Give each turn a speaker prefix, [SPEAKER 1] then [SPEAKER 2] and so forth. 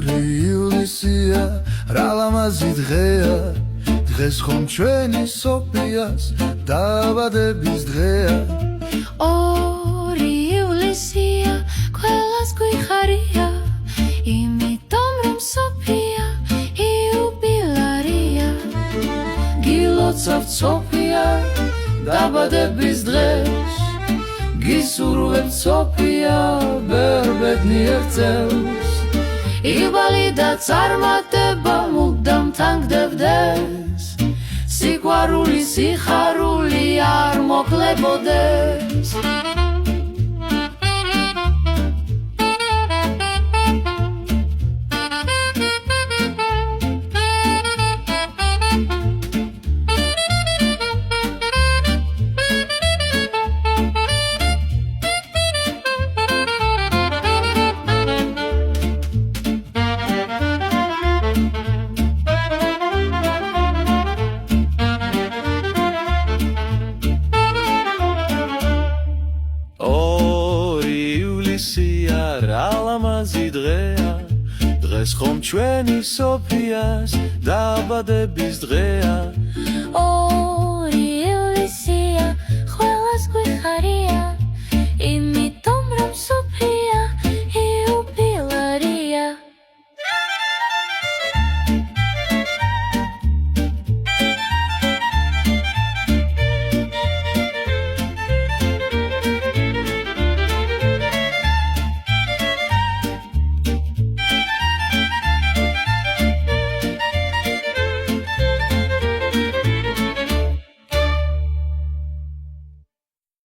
[SPEAKER 1] ივლისია რა ლამაზი დღეა დღეს ხომ ჩვენი სოფიას დაბადების დღეა
[SPEAKER 2] ივლისია ყველას გვიხარია იმიტომ რომ სოფია იუბილარია
[SPEAKER 1] გილოცავთ სოფია დაბადების დღეს გისურვებთ სოფია ბერბედნიერ წელს იბალი და წარმატება მუდამ თანგდებდეს სიყვარული სიხარული არ მოკლებოდეს რა ლამაზი დღეა დღეს ხომ ჩვენი სოფიას დაბადების დღეა
[SPEAKER 2] ივლისია ყველას გვიხარია